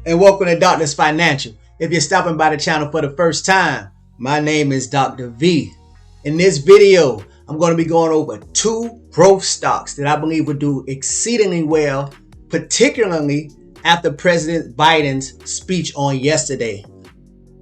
And welcome to Doctor's Financial. If you're stopping by the channel for the first time, my name is Dr. V. In this video, I'm going to be going over 2 growth stocks that I believe will do exceedingly well, particularly after President Biden's speech on yesterday.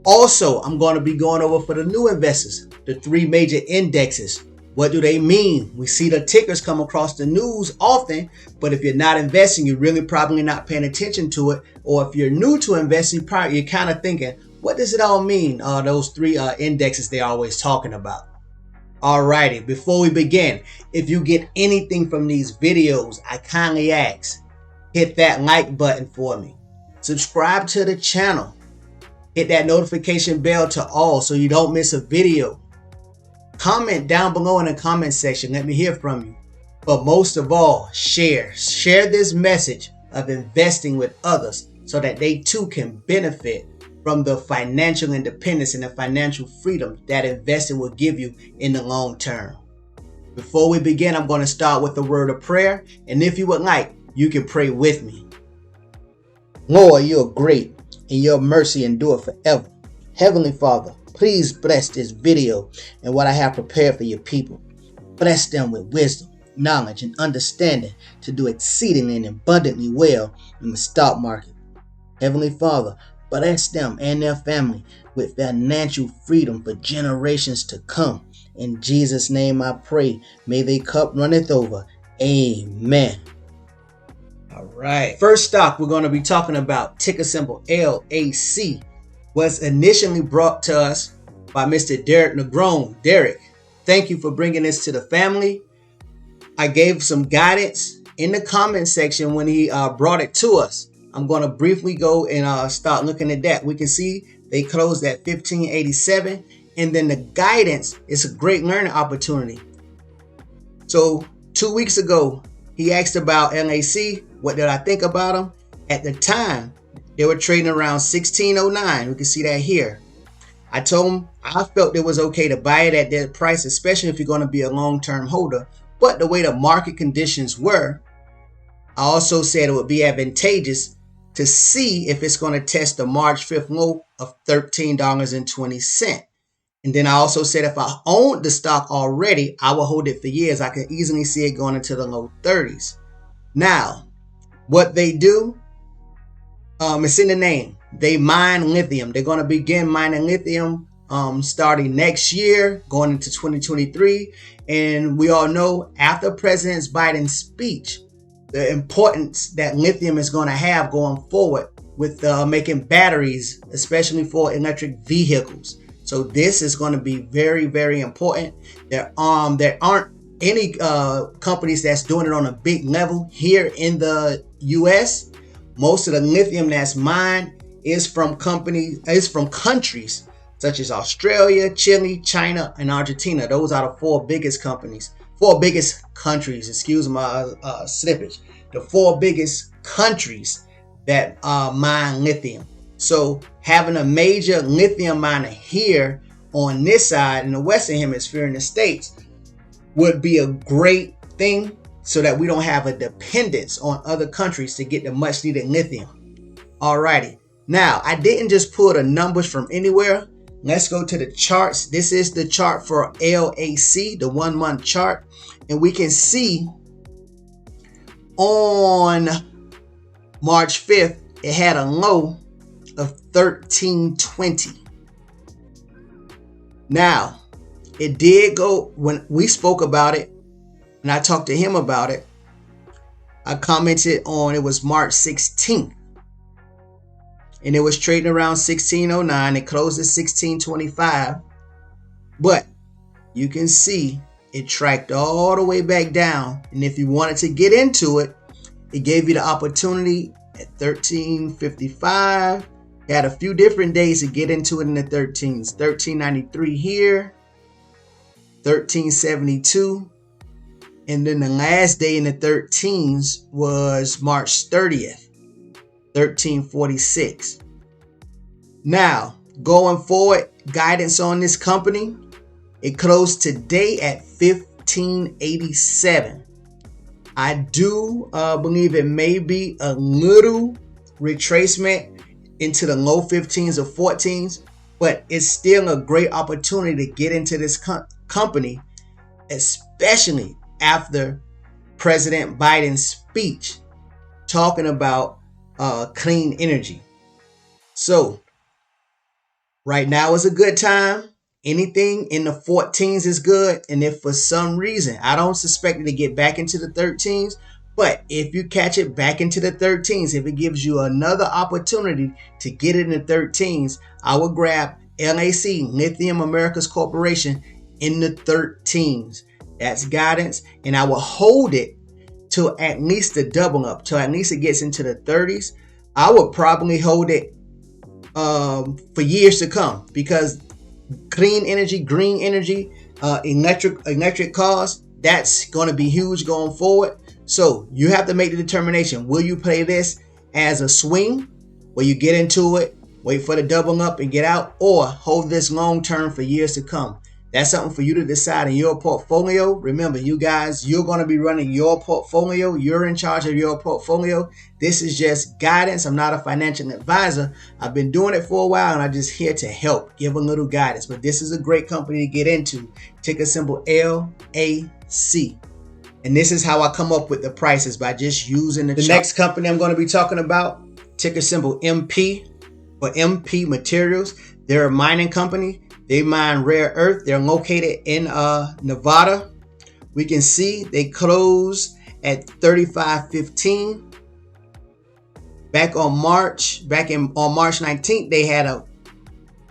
Also, I'm going to be going over for the new investors, the 3 major indexes. What do they mean? We see the tickers come across the news often, but if you're not investing, you're really probably not paying attention to it. Or if you're new to investing, you're kind of thinking, what does it all mean? Those 3 indexes they're always talking about. Alrighty, before we begin, if you get anything from these videos, I kindly ask, hit that like button for me. Subscribe to the channel. Hit that notification bell to all so you don't miss a video. Comment down below in the comment section. Let me hear from you. But most of all, share. Share this message of investing with others so that they too can benefit from the financial independence and the financial freedom that investing will give you in the long term. Before we begin, I'm going to start with a word of prayer. And if you would like, you can pray with me. Lord, you are great and your mercy endure forever. Heavenly Father, please bless this video and what I have prepared for your people. Bless them with wisdom, knowledge, and understanding to do exceedingly and abundantly well in the stock market. Heavenly Father, bless them and their family with financial freedom for generations to come. In Jesus' name I pray. May their cup runneth over. Amen. All right. First stock we're going to be talking about, ticker symbol LAC. Was initially brought to us by Mr. Derek Negron. Derek, thank you for bringing this to the family. I gave some guidance in the comment section when he brought it to us. I'm going to briefly go and start looking at that. We can see they closed at 1587, and then the guidance is a great learning opportunity. So 2 weeks ago, he asked about LAC. What did I think about them? At the time, they were trading around 1609. We can see that here. I told him I felt it was okay to buy it at that price, especially if you're going to be a long-term holder. But the way the market conditions were, I also said it would be advantageous to see if it's going to test the March 5th low of $13.20. And then I also said if I owned the stock already, I will hold it for years. I can easily see it going into the low 30s. Now, what they do, it's in the name. They mine lithium. They're going to begin mining lithium starting next year, going into 2023. And we all know after President Biden's speech, the importance that lithium is going to have going forward with making batteries, especially for electric vehicles. So this is going to be very, very important. There aren't any companies that's doing it on a big level here in the U.S. Most of the lithium that's mined is from countries such as Australia, Chile, China, and Argentina. Those are the 4 biggest countries. Excuse my slippage. The 4 biggest countries that mine lithium. So having a major lithium miner here on this side in the Western Hemisphere in the States would be a great thing, so that we don't have a dependence on other countries to get the much needed lithium. Alrighty. Now, I didn't just pull the numbers from anywhere. Let's go to the charts. This is the chart for LAC, the 1-month chart. And we can see on March 5th, it had a low of 1320. Now, it did go, when we spoke about it, and I talked to him about it, I commented on, it was March 16th. And it was trading around 1609. It closed at 1625. But you can see it tracked all the way back down. And if you wanted to get into it, it gave you the opportunity at 1355. You had a few different days to get into it in the 13s. 1393 here. 1372. And then the last day in the 13s was March 30th, 1346. Now, going forward, guidance on this company, it closed today at 1587. I do believe it may be a little retracement into the low 15s or 14s, but it's still a great opportunity to get into this company, especially after President Biden's speech talking about clean energy. So right now is a good time. Anything in the 14s is good. And if for some reason, I don't suspect it to get back into the 13s, but if you catch it back into the 13s, if it gives you another opportunity to get it in the 13s, I would grab LAC, Lithium Americas Corporation, in the 13s. That's guidance. And I will hold it till at least the double up, till at least it gets into the 30s. I would probably hold it for years to come, because clean energy, green energy, electric cars, that's going to be huge going forward. So you have to make the determination. Will you play this as a swing where you get into it, wait for the double up and get out, or hold this long term for years to come? That's something for you to decide in your portfolio. Remember, you guys, you're going to be running your portfolio. You're in charge of your portfolio. This is just guidance. I'm not a financial advisor. I've been doing it for a while, and I'm just here to help, give a little guidance. But this is a great company to get into. Ticker symbol LAC. And this is how I come up with the prices, by just using the chart. Next company I'm going to be talking about, ticker symbol MP, for MP Materials. They're a mining company. They mine rare earth. They're located in Nevada. We can see they closed at $35.15. On March 19th,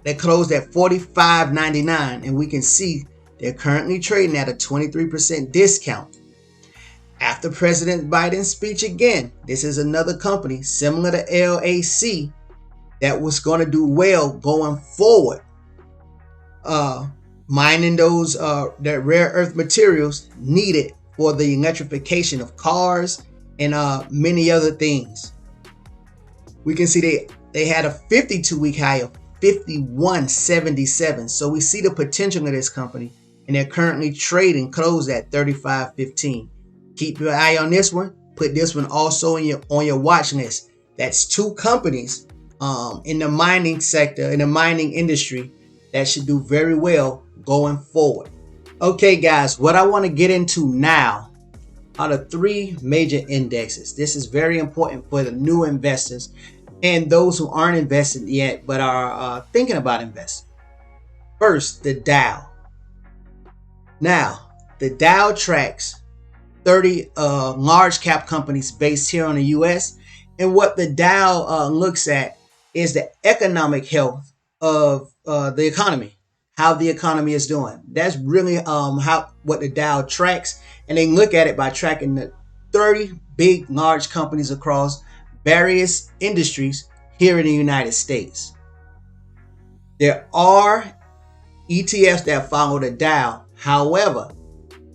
they closed at $45.99, and we can see they're currently trading at a 23% discount. After President Biden's speech again, this is another company similar to LAC that was going to do well going forward. Mining those that rare earth materials needed for the electrification of cars and many other things. We can see they had a 52-week high of 51.77. So we see the potential of this company, and they're currently trading closed at $35.15. Keep your eye on this one. Put this one also on your watch list. That's two companies in the mining sector, in the mining industry, that should do very well going forward. Okay, guys, what I want to get into now are the three major indexes. This is very important for the new investors and those who aren't invested yet but are thinking about investing. First, the Dow. Now, the Dow tracks 30 large cap companies based here in the US. And what the Dow looks at is the economic health of the economy, how the economy is doing. That's really what the Dow tracks. And they look at it by tracking the 30 big, large companies across various industries here in the United States. There are ETFs that follow the Dow. However,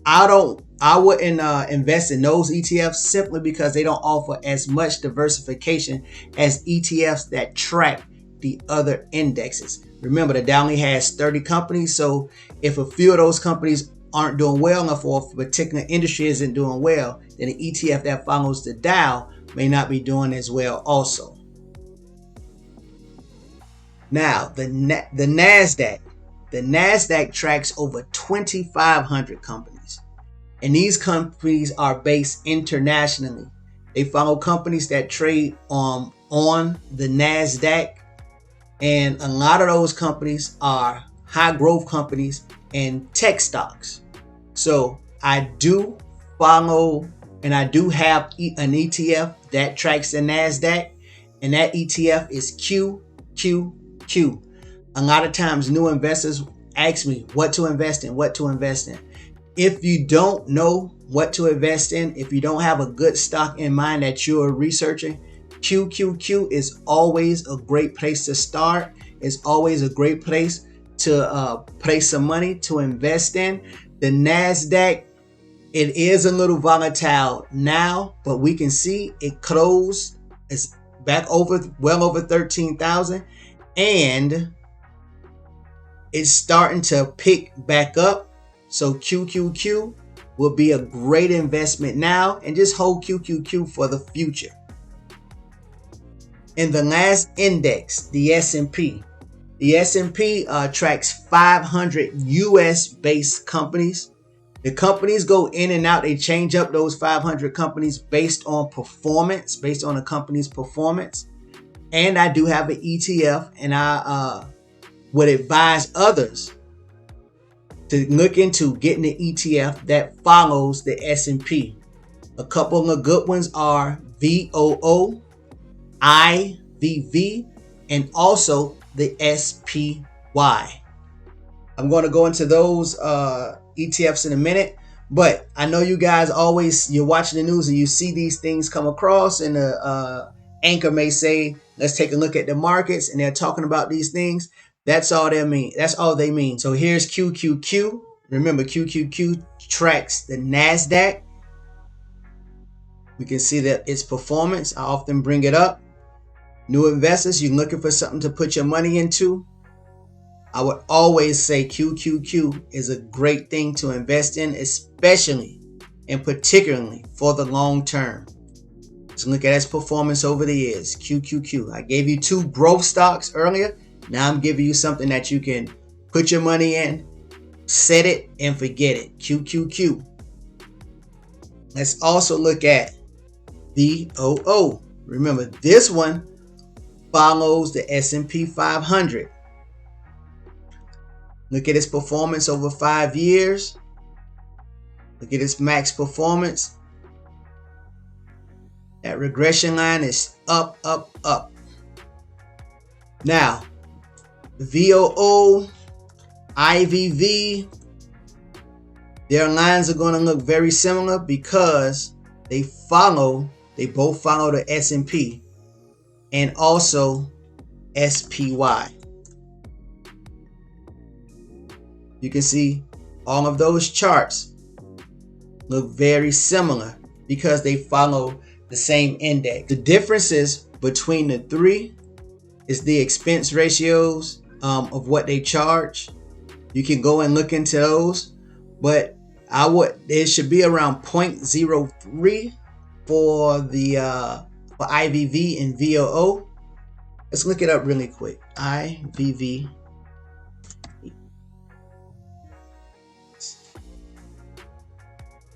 I wouldn't invest in those ETFs simply because they don't offer as much diversification as ETFs that track the other indexes. Remember, the Dow only has 30 companies, so if a few of those companies aren't doing well enough, or if a particular industry isn't doing well, then the ETF that follows the Dow may not be doing as well also. Now, the NASDAQ. The NASDAQ tracks over 2,500 companies. And these companies are based internationally. They follow companies that trade on the NASDAQ. And a lot of those companies are high growth companies and tech stocks. So I do follow, and I do have an ETF that tracks the NASDAQ. And that ETF is QQQ. A lot of times new investors ask me what to invest in. If you don't know what to invest in, if you don't have a good stock in mind that you're researching, QQQ is always a great place to start. It's always a great place to place some money to invest in. The NASDAQ, it is a little volatile now, but we can see it closed. It's back well over 13,000, and it's starting to pick back up. So QQQ will be a great investment now, and just hold QQQ for the future. In the last index, the S&P. The S&P tracks 500 US based companies. The companies go in and out. They change up those 500 companies based on performance, based on the company's performance. And I do have an ETF, and I would advise others to look into getting an ETF that follows the S&P. A couple of good ones are VOO, IVV, and also the SPY. I'm going to go into those ETFs in a minute, but I know you guys you're watching the news and you see these things come across, and the anchor may say, let's take a look at the markets, and they're talking about these things. That's all they mean. That's all they mean. So here's QQQ. Remember, QQQ tracks the NASDAQ. We can see that its performance. I often bring it up. New investors, you're looking for something to put your money into, I would always say QQQ is a great thing to invest in, especially and particularly for the long term. So look at its performance over the years. QQQ. I gave you 2 growth stocks earlier. Now I'm giving you something that you can put your money in, set it, and forget it. QQQ. Let's also look at VOO. Remember, this one follows the S&P 500. Look at its performance over 5 years. Look at its max performance. That regression line is up, up, up. Now, VOO, IVV, their lines are going to look very similar because they both follow the S&P and also SPY. You can see all of those charts look very similar because they follow the same index. The differences between the three is the expense ratios of what they charge. You can go and look into those, but it should be around 0.03 for the for IVV and VOO. Let's look it up really quick. IVV.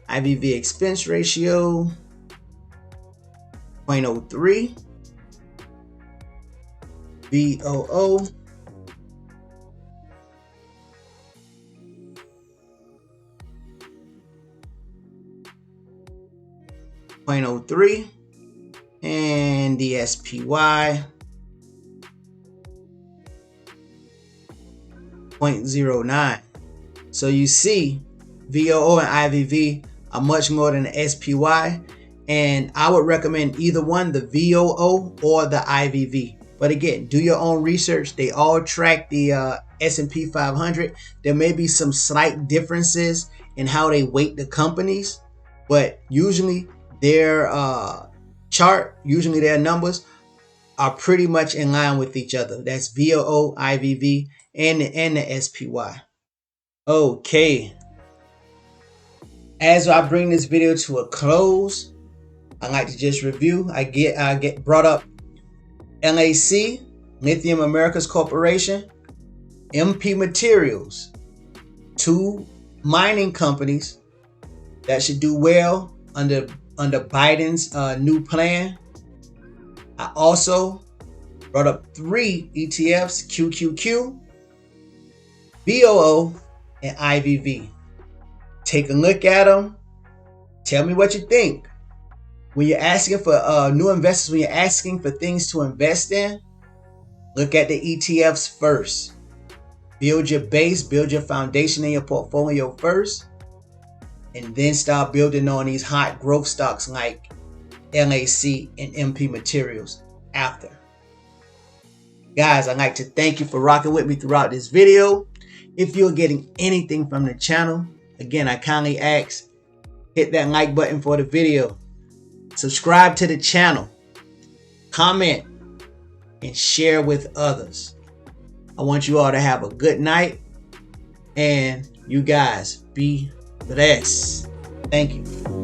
IVV expense ratio 0.03. VOO 0.03, and the SPY 0.09. So you see VOO and IVV are much more than the SPY, and I would recommend either one, the VOO or the IVV. But again, do your own research. They all track the S&P 500. There may be some slight differences in how they weight the companies, but usually their their numbers are pretty much in line with each other. That's VOO, IVV, and the SPY. Okay. As I bring this video to a close, I'd like to just review. I get brought up LAC, Lithium Americas Corporation, MP Materials, 2 mining companies that should do well under Biden's new plan. I also brought up 3 ETFs, QQQ, VOO, and IVV. Take a look at them. Tell me what you think. When you're asking for new investors, when you're asking for things to invest in, look at the ETFs first. Build your base, build your foundation in your portfolio first, and then start building on these hot growth stocks like LAC and MP Materials after. Guys, I'd like to thank you for rocking with me throughout this video. If you're getting anything from the channel, again, I kindly ask, hit that like button for the video. Subscribe to the channel, comment, and share with others. I want you all to have a good night, and you guys be blessed. Thank you.